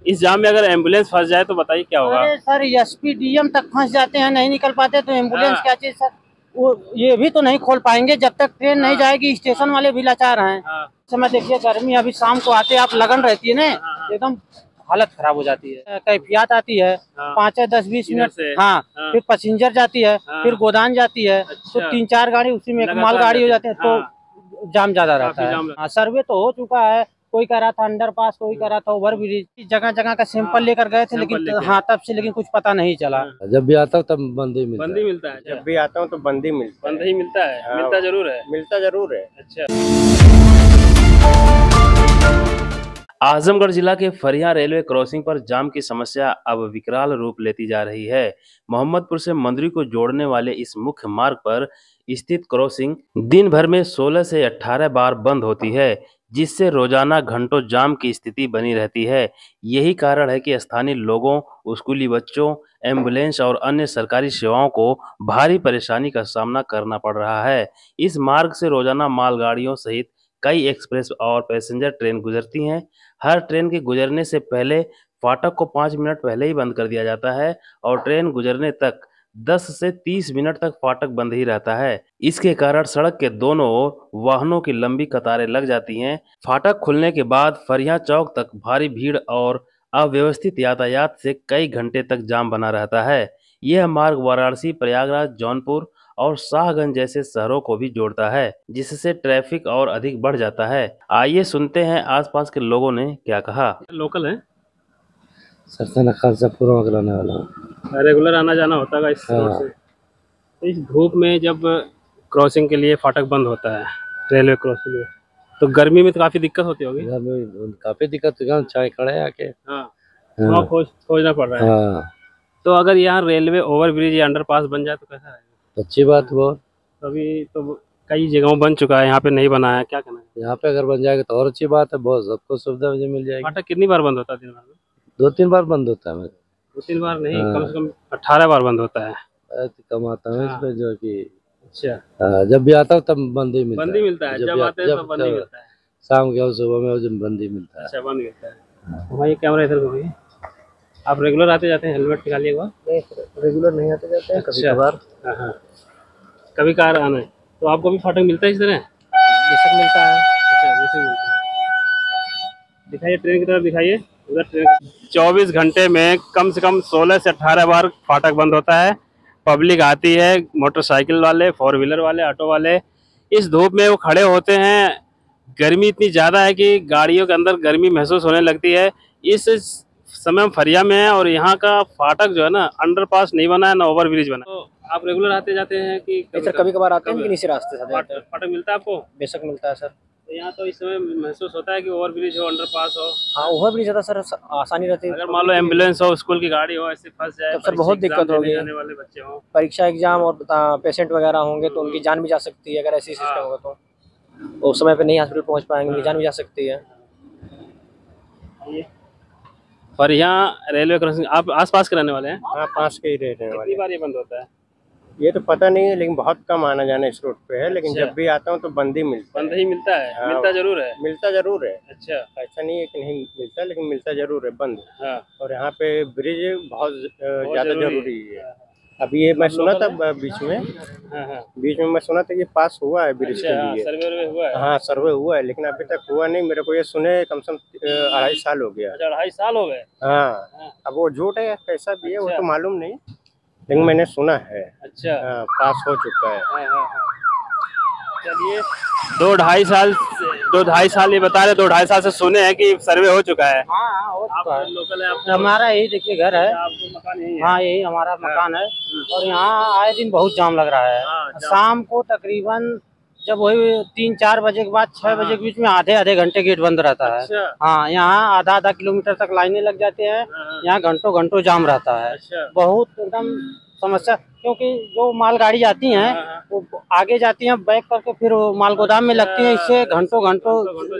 इस जाम में अगर एम्बुलेंस फंस जाए तो बताइए क्या होगा। अरे सर एसपी डीएम तक फंस जाते हैं, नहीं निकल पाते तो एम्बुलेंस हाँ। क्या चीज सर, वो ये भी तो नहीं खोल पाएंगे जब तक ट्रेन नहीं जाएगी। स्टेशन वाले भी लाचार हैं। हाँ। समय देखिए गर्मी, अभी शाम को आते आप लगन रहती है ना, हाँ। एकदम हालत खराब हो जाती है। कैफियत आती है, हाँ। 5-10-20 मिनट से। हाँ, हाँ। फिर पैसेंजर जाती है, हाँ। फिर गोदान जाती है, तो अच्छा। 3-4 गाड़ी उसी में एक लगातार माल गाड़ी हो जाती है, जाते हैं। तो जाम ज्यादा रहता काफी है। जाम रहता हाँ, सर्वे तो हो चुका है, कोई कह रहा था अंडर पास, कोई कह रहा था ओवर ब्रिज, जगह जगह का सैंपल लेकर गए थे, सैंपल लेकिन लेके। हाँ तब से लेकिन कुछ पता नहीं चला। जब भी आता हूँ तब बंद ही मिलता है। बंद ही मिलता है। जब भी आता हूँ तो बंद ही मिलता है। बंद ही मिलता है। हाँ। मिलता जरूर है। मिलता जरूर है। अच्छा। आजमगढ़ जिला के फरिया रेलवे क्रॉसिंग पर जाम की समस्या अब विकराल रूप लेती जा रही है। मोहम्मदपुर से मंदरी को जोड़ने वाले इस मुख्य मार्ग पर स्थित क्रॉसिंग दिन भर में 16 से 18 बार बंद होती है, जिससे रोजाना घंटों जाम की स्थिति बनी रहती है। यही कारण है कि स्थानीय लोगों, स्कूली बच्चों, एम्बुलेंस और अन्य सरकारी सेवाओं को भारी परेशानी का सामना करना पड़ रहा है। इस मार्ग से रोजाना मालगाड़ियों सहित कई एक्सप्रेस और पैसेंजर ट्रेन गुजरती हैं। हर ट्रेन के गुजरने से पहले फाटक को 5 मिनट पहले ही बंद कर दिया जाता है और ट्रेन गुजरने तक 10 से 30 मिनट तक फाटक बंद ही रहता है। इसके कारण सड़क के दोनों ओर वाहनों की लंबी कतारें लग जाती हैं। फाटक खुलने के बाद फरिया चौक तक भारी भीड़ और अव्यवस्थित यातायात से कई घंटे तक जाम बना रहता है। यह मार्ग वाराणसी, प्रयागराज, जौनपुर और शाहगंज जैसे शहरों को भी जोड़ता है, जिससे ट्रैफिक और अधिक बढ़ जाता है। आइए सुनते हैं आसपास के लोगों ने क्या कहा। लोकल है, सरसना खान से पूर्व कराने वाला हूँ। रेगुलर आना जाना होता है इस रोड से। तो इस धूप में जब क्रॉसिंग के लिए फाटक बंद होता है, रेलवे क्रॉसिंग में, तो गर्मी में तो काफी दिक्कत होती होगी। काफी दिक्कत होगी, चाय खड़े आके। हाँ, वहाँ खोजना पड़ रहा है। हाँ। तो अगर यहाँ रेलवे ओवर ब्रिज या अंडरपास बन जाए तो कैसा है? अच्छी बात वो। अभी तो कई जगहों बन चुका है, यहाँ पे नहीं बना है, क्या कहना है? यहाँ पे अगर बन जाएगा तो और अच्छी बात है, बहुत सबको सुविधा मुझे मिल जाएगी। फाटक कितनी बार बंद होता है दिन भर में? 2-3 बार बंद होता है मेरे। 2-3 बार नहीं, हाँ। कम से कम 18 बार बंद होता है। कम आता है इस पे जो कि। अच्छा। जब भी आता हूँ तब बंद ही मिलता है। बंद ही मिलता है, जब आते हैं तो बंद ही मिलता है। शाम के और सुबह में उस बंद ही मिलता है। अच्छा, बंद मिलता है। वहाँ ये कैमरा इधर को भाई। आप रेगुलर आते जाते हैं? हेलमेट निकालिए एक बार। नहीं, रेगुलर नहीं आते जाते हैं, कभी अच्छा। कभार। हाँ, कभी कार आना है। तो आपको भी फाटक मिलता है इस तरह? बेशक मिलता है। अच्छा, वैसे मिलता है। दिखाइए ट्रेन की तरफ, दिखाइए उधर ट्रेन। 24 घंटे में कम से कम 16 से 18 बार फाटक बंद होता है। पब्लिक आती है, मोटरसाइकिल वाले, 4 व्हीलर वाले, ऑटो वाले, इस धूप में वो खड़े होते हैं। गर्मी इतनी ज़्यादा है कि गाड़ियों के अंदर गर्मी महसूस होने लगती है। इस समय हम फरिया में है और यहाँ का फाटक जो है ना, अंडरपास नहीं बना है, ना ओवर ब्रिज बना। तो आप रेगुलर आते जाते हैं कि कभी कभार आते हैं, लेकिन इसी रास्ते से फाटक मिलता है आपको? बेशक मिलता है सर। तो यहाँ तो इस समय महसूस होता है कि ओवर ब्रिज हो, अंडरपास हो। हाँ, ओवर ब्रिज ज़्यादा सर आसानी रहती है। अगर मान लो एम्बुलेंस हो, स्कूल की गाड़ी हो, ऐसे फंस जाए तब सर बहुत दिक्कत होगी। जाने वाले बच्चे हो, परीक्षा एग्जाम और पेशेंट वगैरह होंगे तो उनकी जान भी जा सकती है। अगर ऐसी सिस्टम होगा तो उस समय पे नहीं हॉस्पिटल पहुंच पाएंगे, उनकी जान भी जा सकती है। पर यहाँ रेलवे क्रॉसिंग आप आसपास के रहने वाले हैं? हाँ, पास के ही रहने वाले। कितनी बार ये बंद होता है? ये तो पता नहीं है, लेकिन बहुत कम आना जाना इस रोड पे है। लेकिन अच्छा। जब भी आता हूँ तो बंद ही मिलता है। बंद ही मिलता है। हाँ। मिलता जरूर है। मिलता जरूर है। अच्छा। ऐसा नहीं है कि नहीं मिलता, लेकिन मिलता जरूर है, बंद। हाँ। और यहाँ पे ब्रिज बहुत ज्यादा जरूरी है। अभी ये मैं सुना था बीच में। हाँ। बीच में मैं सुना था ये पास हुआ है ब्रिज के लिए। सर्वे हुआ है? हाँ, सर्वे हुआ है, लेकिन अभी तक हुआ नहीं। मेरे को ये सुने कम से कम 2.5 साल हो गया। अच्छा, 2.5 साल हो गए? हाँ। अब वो झूठ है कैसा भी है वो तो मालूम नहीं, लेकिन मैंने सुना है। अच्छा। पास हो चुका है। हाँ। चलिए, 2-2.5 साल ये बता रहे, 2-2.5 साल से सुने हैं कि सर्वे हो चुका है। हाँ, हो चुका है। लोकल है आपका? हमारा यही देखिए घर है। आपको मकान यही है? हाँ, यही हमारा मकान है। और यहाँ आए दिन बहुत जाम लग रहा है। शाम को तकरीबन जब वही 3-4 बजे के बाद 6 बजे के बीच में आधे घंटे गेट बंद रहता है। अच्छा। हाँ, यहाँ आधा किलोमीटर तक लाइनें लग जाते हैं। यहाँ घंटों घंटों जाम रहता है। अच्छा। बहुत एकदम समस्या, क्योंकि जो मालगाड़ी आती हैं वो आगे जाती हैं बैक करके, फिर वो माल गोदाम में लगती हैं। इससे घंटों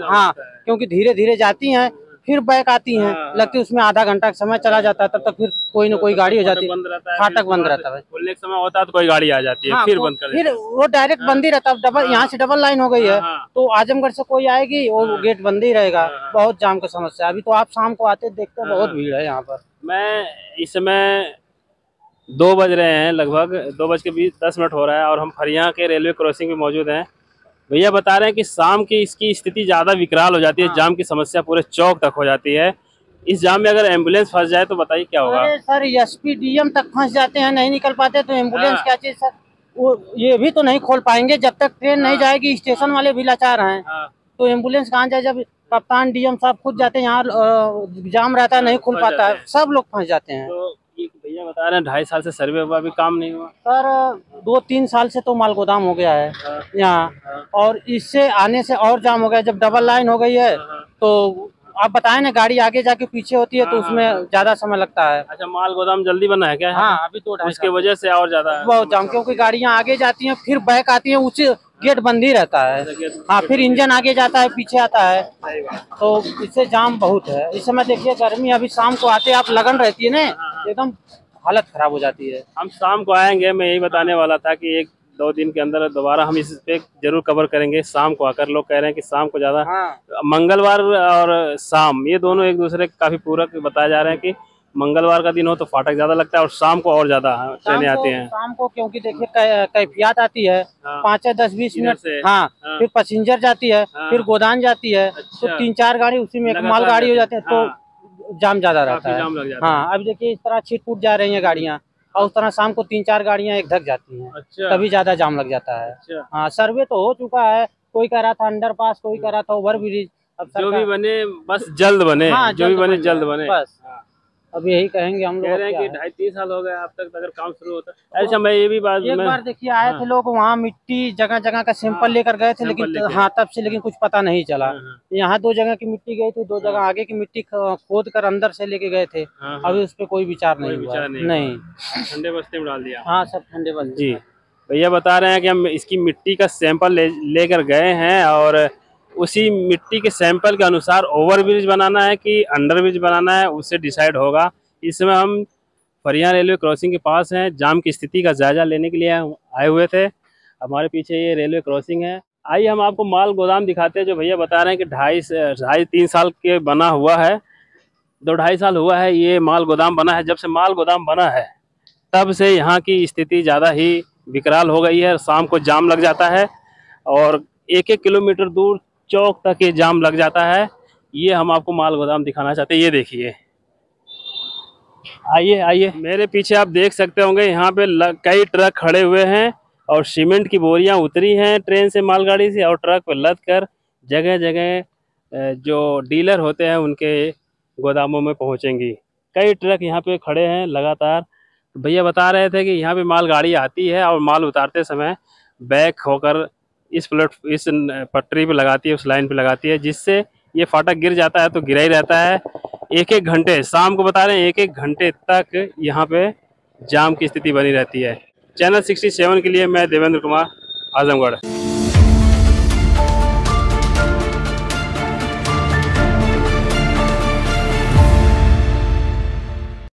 हाँ, क्योंकि धीरे धीरे जाती हैं, फिर बैक आती हैं, लगती है उसमें आधा घंटा का समय चला जाता है, तब तक फिर कोई ना कोई गाड़ी हो जाती है, फाटक बंद रहता है। खुलने का समय होता है तो कोई गाड़ी आ जाती है, हाँ, फिर बंद कर फिर वो डायरेक्ट बंद ही रहता है। डबल यहाँ से डबल लाइन हो गई है, तो आजमगढ़ से कोई आएगी वो गेट बंद ही रहेगा। बहुत जाम का समस्या। अभी तो आप शाम को आते देखते हैं बहुत भीड़ है यहाँ पर। मैं इस समय 2 बज रहे हैं, लगभग 2:10 हो रहा है और हम फरिया के रेलवे क्रॉसिंग पे मौजूद हैं। भैया बता रहे हैं कि शाम की इसकी स्थिति ज़्यादा विकराल हो जाती है, जाम की समस्या पूरे चौक तक हो जाती है। इस जाम में अगर एम्बुलेंस फंस जाए तो बताइए क्या होगा। अरे सर, एसपी डीएम तक फंस जाते हैं, नहीं निकल पाते तो एम्बुलेंस क्या चीज सर, वो ये भी तो नहीं खोल पाएंगे जब तक ट्रेन नहीं जाएगी। स्टेशन वाले भी लाचार हैं, तो एम्बुलेंस कहाँ जाए जब कप्तान डीएम साहब खुद जाते हैं, यहाँ जाम रहता है नहीं खुल पाता है, सब लोग फंस जाते हैं। तो ये भैया बता रहे हैं 2.5 साल से सर्वे हुआ, अभी काम नहीं हुआ सर। 2-3 साल से तो माल गोदाम हो गया है यहाँ, और इससे आने से और जाम हो गया। जब डबल लाइन हो गई है तो आप बताएं ना, गाड़ी आगे जाके पीछे होती है तो उसमें ज्यादा समय लगता है। अच्छा, माल गोदाम जल्दी बना है क्या? हाँ, अभी तो उसके वजह से और ज्यादा बहुत जाम, क्योंकि गाड़ियाँ आगे जाती हैं फिर बैक आती हैं, उसी गेट बंद ही रहता है। हाँ, फिर इंजन आगे जाता है पीछे आता है, तो इससे जाम बहुत है। इस समय देखिए गर्मी, अभी शाम को आते आप लगन रहती है ना, एकदम हालत खराब हो जाती है। हम शाम को आएंगे, मैं यही बताने वाला था कि 1-2 दिन के अंदर दोबारा हम इस पे जरूर कवर करेंगे। शाम को आकर लोग कह रहे हैं कि शाम को ज्यादा, मंगलवार और शाम ये दोनों एक दूसरे के काफी पूरक बताए जा रहे हैं कि मंगलवार का दिन हो तो फाटक ज्यादा लगता है और शाम को और ज्यादा ट्रेनें आती हैं। शाम को क्योंकि देखिए कैफियत आती है 5-10-20 मिनट से। हाँ, फिर पैसेंजर जाती है, फिर गोदान जाती है, तो 3-4 गाड़ी उसी में एक माल गाड़ी हो जाती है, तो जाम ज्यादा रहता है। जाम लग जाता है। हाँ, अब देखिए इस तरह छिट फूट जा रही है गाड़ियाँ, और उस तरह शाम को 3-4 गाड़ियाँ एक धक जाती हैं। अच्छा। तभी ज्यादा जाम लग जाता है। हाँ, सर्वे तो हो चुका है, कोई कह रहा था अंडरपास, कोई कह रहा था ओवर ब्रिज। अब जो भी बने बस जल्द बने। हाँ, जो भी बने जल्द बने बस। अब यही कहेंगे हम लोग। कह रहे हैं कि 2.5-3 साल हो गए अब तक अगर काम शुरू होता है। अच्छा, मैं ये भी बात, एक बार देखिए आए थे लोग वहाँ, मिट्टी जगह जगह का सैंपल लेकर गए थे, लेकिन हाँ तब से लेकिन कुछ पता नहीं चला। यहाँ 2 जगह की मिट्टी गई थी, 2 जगह आगे की मिट्टी खोद कर अंदर से लेके गए थे। अभी उस पर कोई विचार नहीं हुआ। नहीं, ठंडे बस्ते में डाल दिया। हाँ, सब ठंडे बस्ते। जी, भैया बता रहे हैं कि हम इसकी मिट्टी का सैंपल लेकर गए हैं और उसी मिट्टी के सैंपल के अनुसार ओवर ब्रिज बनाना है कि अंडर ब्रिज बनाना है, उससे डिसाइड होगा। इस समय हम फरिया रेलवे क्रॉसिंग के पास हैं, जाम की स्थिति का जायजा लेने के लिए आए हुए थे। हमारे पीछे ये रेलवे क्रॉसिंग है। आइए हम आपको माल गोदाम दिखाते हैं, जो भैया बता रहे हैं कि 2.5-3 साल के बना हुआ है। 2-2.5 साल हुआ है ये माल गोदाम बना है। जब से माल गोदाम बना है तब से यहाँ की स्थिति ज़्यादा ही विकराल हो गई है। शाम को जाम लग जाता है और 1-1 किलोमीटर दूर चौक तक ये जाम लग जाता है। ये हम आपको माल गोदाम दिखाना चाहते हैं, ये देखिए। आइए आइए, मेरे पीछे आप देख सकते होंगे यहाँ पे कई ट्रक खड़े हुए हैं और सीमेंट की बोरियां उतरी हैं ट्रेन से, मालगाड़ी से, और ट्रक पर लद कर जगह जगह जो डीलर होते हैं उनके गोदामों में पहुँचेंगी। कई ट्रक यहाँ पे खड़े हैं लगातार। भैया बता रहे थे कि यहाँ पे मालगाड़ी आती है और माल उतारते समय बैक होकर इस पटरी पे लगाती है, उस लाइन पे लगाती है, जिससे ये फाटक गिर जाता है तो गिरा ही रहता है। 1-1 घंटे, शाम को बता रहे हैं 1-1 घंटे तक यहाँ पे जाम की स्थिति बनी रहती है। चैनल 67 के लिए मैं देवेंद्र कुमार, आजमगढ़।